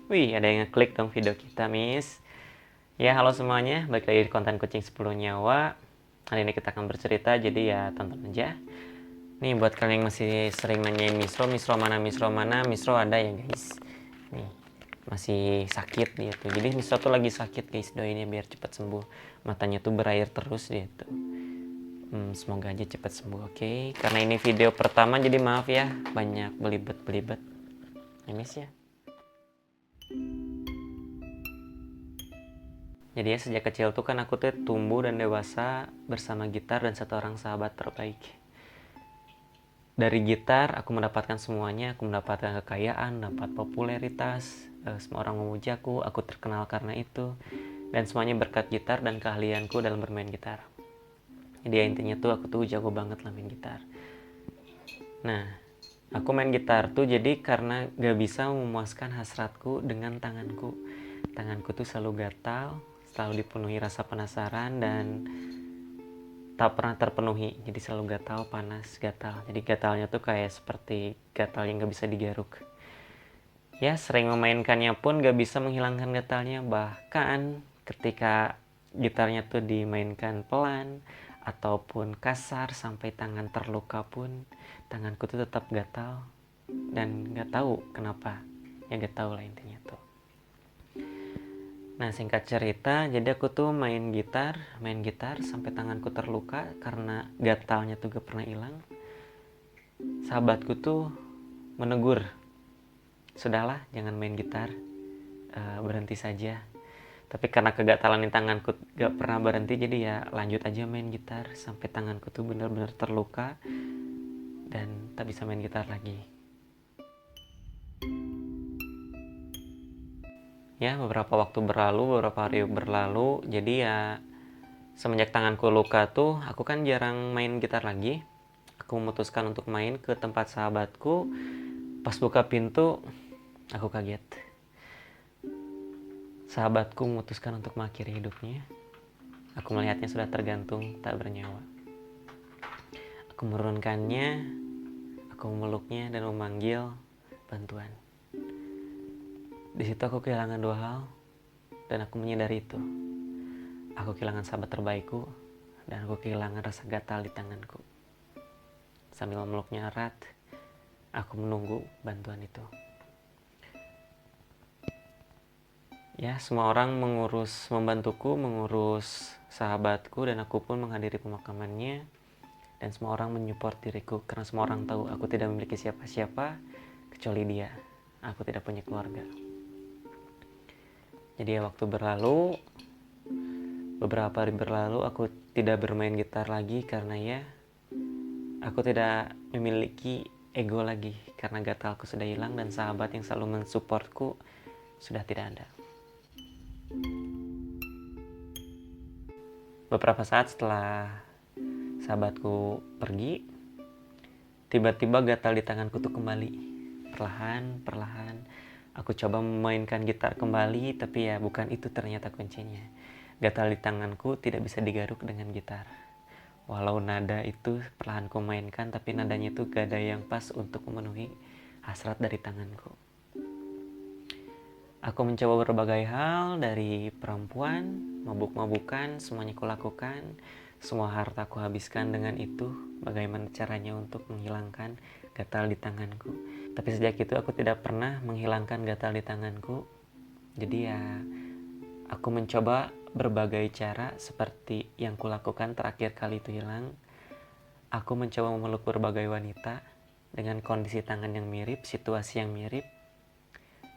Wih, ada yang ngeklik dong video kita, Miss. Ya, halo semuanya. Balik lagi di konten Kucing 10 Nyawa. Hari ini kita akan bercerita, jadi ya tonton aja. Nih, buat kalian yang masih sering nanyain Misro mana, Misro ada ya, guys. Nih, masih sakit dia tuh. Jadi Misro tuh lagi sakit, guys. Doain ya biar cepat sembuh. Matanya tuh berair terus dia tuh. Semoga aja cepat sembuh, oke? Karena ini video pertama, jadi maaf ya. Banyak belibet. Ya, Miss ya. Jadi ya sejak kecil tuh kan aku tuh tumbuh dan dewasa bersama gitar dan satu orang sahabat terbaik. Dari gitar aku mendapatkan semuanya, aku mendapatkan kekayaan, dapat popularitas, semua orang memuji aku terkenal karena itu. Dan semuanya berkat gitar dan keahlianku dalam bermain gitar. Jadi ya intinya tuh aku tuh jago banget lah main gitar. Nah, aku main gitar tuh jadi karena gak bisa memuaskan hasratku dengan tanganku. Tanganku tuh selalu gatal, selalu dipenuhi rasa penasaran dan tak pernah terpenuhi. Jadi selalu gatal, panas, gatal. Jadi gatalnya tuh kayak seperti gatal yang gak bisa digaruk. Ya, sering memainkannya pun gak bisa menghilangkan gatalnya. Bahkan ketika gitarnya tuh dimainkan pelan ataupun kasar sampai tangan terluka pun, tanganku tuh tetap gatal dan gak tahu kenapa. Ya gak tahu lah intinya tuh. Nah, singkat cerita, jadi aku tuh main gitar sampai tanganku terluka karena gatalnya tuh gak pernah hilang. Sahabatku tuh menegur, sudahlah jangan main gitar, berhenti saja. Tapi karena kegatalan di tanganku gak pernah berhenti, jadi ya lanjut aja main gitar sampai tanganku tuh benar-benar terluka dan tak bisa main gitar lagi. Ya, beberapa waktu berlalu, beberapa hari berlalu, jadi ya semenjak tanganku luka tuh aku kan jarang main gitar lagi. Aku memutuskan untuk main ke tempat sahabatku. Pas buka pintu, aku kaget. Sahabatku memutuskan untuk mengakhiri hidupnya. Aku melihatnya sudah tergantung, tak bernyawa. Aku menurunkannya, aku memeluknya dan memanggil bantuan. Di situ aku kehilangan dua hal dan aku menyadari itu. Aku kehilangan sahabat terbaikku dan aku kehilangan rasa gatal di tanganku. Sambil memeluknya erat, aku menunggu bantuan itu. Ya, semua orang membantuku mengurus sahabatku dan aku pun menghadiri pemakamannya. Dan semua orang menyupport diriku karena semua orang tahu aku tidak memiliki siapa-siapa kecuali dia. Aku tidak punya keluarga. Jadi ya waktu berlalu, beberapa hari berlalu aku tidak bermain gitar lagi karena ya aku tidak memiliki ego lagi karena gatalku sudah hilang dan sahabat yang selalu mensupportku sudah tidak ada. Beberapa saat setelah sahabatku pergi, tiba-tiba gatal di tanganku tuh kembali. Perlahan aku coba memainkan gitar kembali, tapi ya bukan itu ternyata kuncinya. Gatal di tanganku tidak bisa digaruk dengan gitar. Walau nada itu perlahan ku mainkan, tapi nadanya itu gak ada yang pas untuk memenuhi hasrat dari tanganku. Aku mencoba berbagai hal, dari perempuan, mabuk-mabukan, semuanya kulakukan. Semua harta ku habiskan dengan itu. Bagaimana caranya untuk menghilangkan gatal di tanganku. Tapi sejak itu aku tidak pernah menghilangkan gatal di tanganku. Jadi ya aku mencoba berbagai cara seperti yang kulakukan terakhir kali itu hilang. Aku mencoba memeluk berbagai wanita dengan kondisi tangan yang mirip, situasi yang mirip.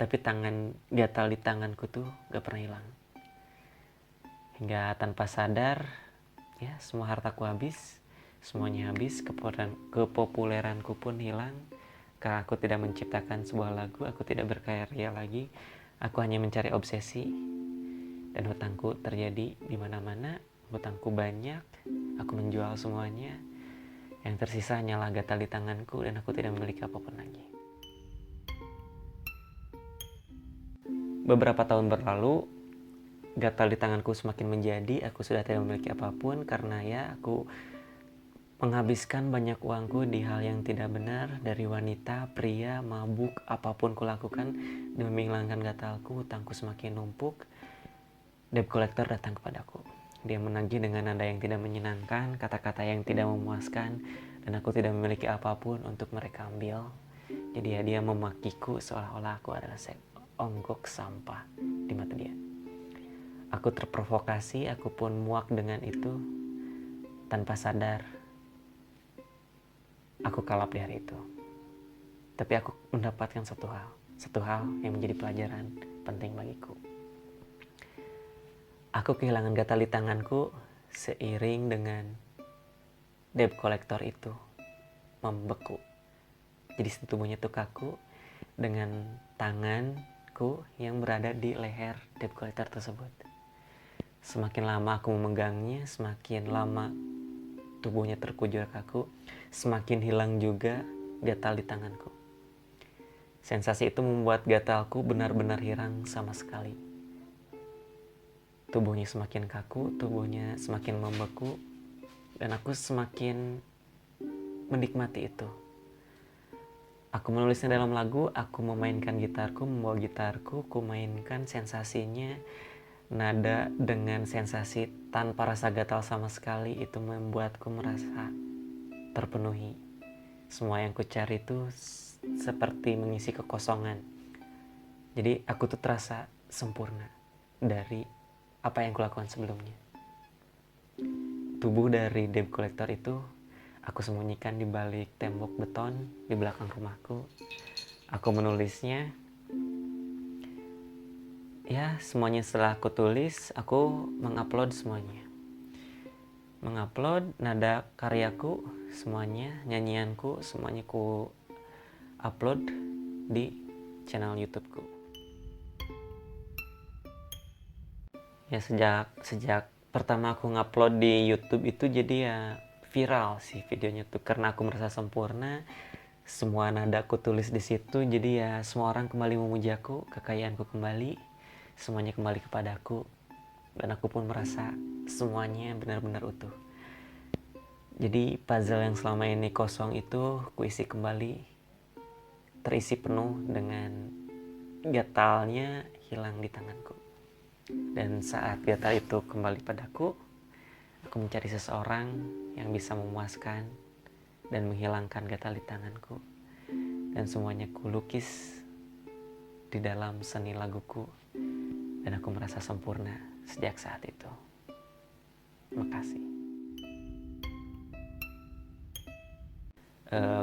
Tapi gatal di tanganku tuh gak pernah hilang. Hingga tanpa sadar, ya semua hartaku habis, semuanya habis, kepopuleranku pun hilang. Karena aku tidak menciptakan sebuah lagu, aku tidak berkarya lagi. Aku hanya mencari obsesi. Dan hutangku terjadi di mana-mana, hutangku banyak, aku menjual semuanya. Yang tersisa hanyalah gatal di tanganku dan aku tidak memiliki apapun lagi. Beberapa tahun berlalu, gatal di tanganku semakin menjadi. Aku sudah tidak memiliki apapun karena ya aku Menghabiskan banyak uangku di hal yang tidak benar, dari wanita, pria, mabuk, apapun kulakukan demi menghilangkan gatalku. Hutangku semakin numpuk. Debt collector datang kepadaku. Dia menagih dengan nada yang tidak menyenangkan, kata-kata yang tidak memuaskan, dan aku tidak memiliki apapun untuk mereka ambil. Jadi dia memakiku seolah-olah aku adalah seonggok sampah di mata dia. Aku terprovokasi, aku pun muak dengan itu. Tanpa sadar, aku kalap di hari itu. Tapi aku mendapatkan satu hal yang menjadi pelajaran penting bagiku. Aku kehilangan gatal di tanganku seiring dengan debt collector itu membeku. Jadi tubuhnya tuh kaku dengan tanganku yang berada di leher debt collector tersebut. Semakin lama aku memegangnya, semakin lama tubuhnya terkujur kaku, semakin hilang juga gatal di tanganku. Sensasi itu membuat gatalku benar-benar hilang sama sekali. Tubuhnya semakin kaku, tubuhnya semakin membeku, dan aku semakin menikmati itu. Aku menulisnya dalam lagu, aku memainkan gitarku, membawa gitarku, ku mainkan sensasinya, nada dengan sensasi tanpa rasa gatal sama sekali. Itu membuatku merasa terpenuhi. Semua yang ku cari itu seperti mengisi kekosongan. Jadi aku tuh terasa sempurna dari apa yang kulakukan sebelumnya. Tubuh dari debt collector itu aku sembunyikan di balik tembok beton di belakang rumahku. Aku menulisnya. Ya, semuanya setelah aku tulis, aku mengupload semuanya. Mengupload nada karyaku, semuanya, nyanyianku, semuanya ku upload di channel YouTubeku. Ya sejak pertama aku ngupload di YouTube itu jadi ya viral sih videonya tuh, karena aku merasa sempurna. Semua nada aku tulis di situ, jadi ya semua orang kembali memujaku, kekayaanku kembali, semuanya kembali kepadaku, dan aku pun merasa semuanya benar-benar utuh. Jadi puzzle yang selama ini kosong itu kuisi kembali, terisi penuh dengan gatalnya hilang di tanganku. Dan saat gatal itu kembali padaku, aku mencari seseorang yang bisa memuaskan dan menghilangkan gatal di tanganku. Dan semuanya ku lukis di dalam seni laguku. Dan aku merasa sempurna sejak saat itu. Makasih.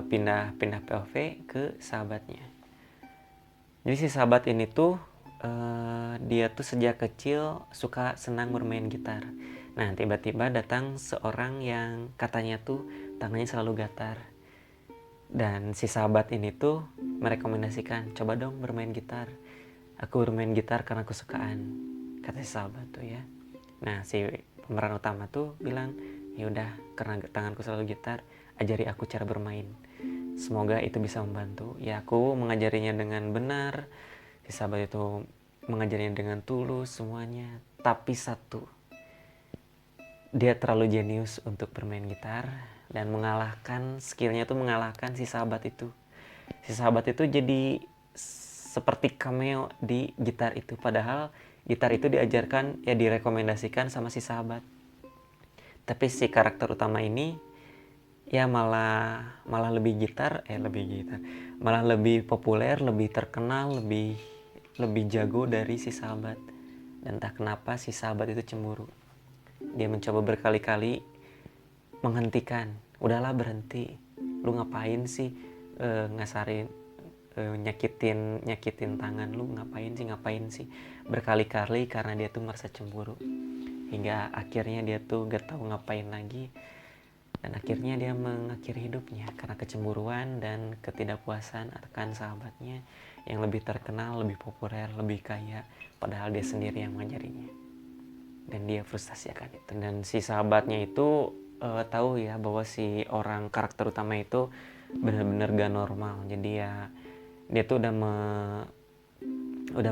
Pindah POV ke sahabatnya. Jadi si sahabat ini tuh dia tuh sejak kecil suka senang bermain gitar. Nah, tiba-tiba datang seorang yang katanya tuh tangannya selalu gatar. Dan si sahabat ini tuh merekomendasikan, coba dong bermain gitar. Aku bermain gitar karena kesukaan, kata si sahabat tuh ya. Nah, si pemeran utama tuh bilang, ya udah, karena tanganku selalu gitar, ajari aku cara bermain. Semoga itu bisa membantu. Ya, aku mengajarinya dengan benar. Si sahabat itu mengajarinya dengan tulus semuanya. Tapi satu, dia terlalu jenius untuk bermain gitar dan mengalahkan skillnya, itu mengalahkan si sahabat itu. Si sahabat itu jadi seperti cameo di gitar itu, padahal gitar itu diajarkan ya direkomendasikan sama si sahabat. Tapi si karakter utama ini ya malah lebih malah lebih populer, lebih terkenal, lebih jago dari si sahabat. Dan entah kenapa si sahabat itu cemburu. Dia mencoba berkali-kali menghentikan, udahlah berhenti, lu ngapain sih ngasarin, nyakitin tangan lu, ngapain sih berkali-kali, karena dia tuh merasa cemburu. Hingga akhirnya dia tuh gak tahu ngapain lagi, dan akhirnya dia mengakhiri hidupnya karena kecemburuan dan ketidakpuasan akan sahabatnya yang lebih terkenal, lebih populer, lebih kaya, padahal dia sendiri yang mengajarinya. Dan dia frustasi akan itu. Dan si sahabatnya itu tahu ya bahwa si orang karakter utama itu benar-benar gak normal. Jadi ya dia tuh udah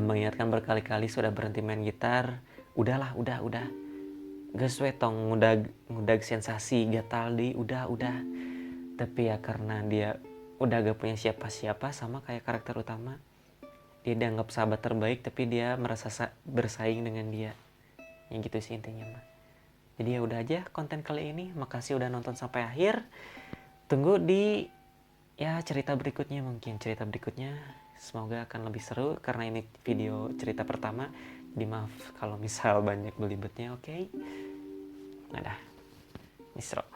mengingatkan berkali-kali sudah berhenti main gitar, udah geus we tong ngudag sensasi gatal deui udah. Tapi ya karena dia udah gak punya siapa-siapa, sama kayak karakter utama, dia dianggap sahabat terbaik tapi dia merasa bersaing dengan dia. Yang gitu sih intinya mah. Jadi ya udah aja konten kali ini. Makasih udah nonton sampai akhir. Tunggu di ya cerita berikutnya, mungkin cerita berikutnya semoga akan lebih seru karena ini video cerita pertama. Jadi maaf kalau misal banyak belibetnya, oke? Nah dah, misro.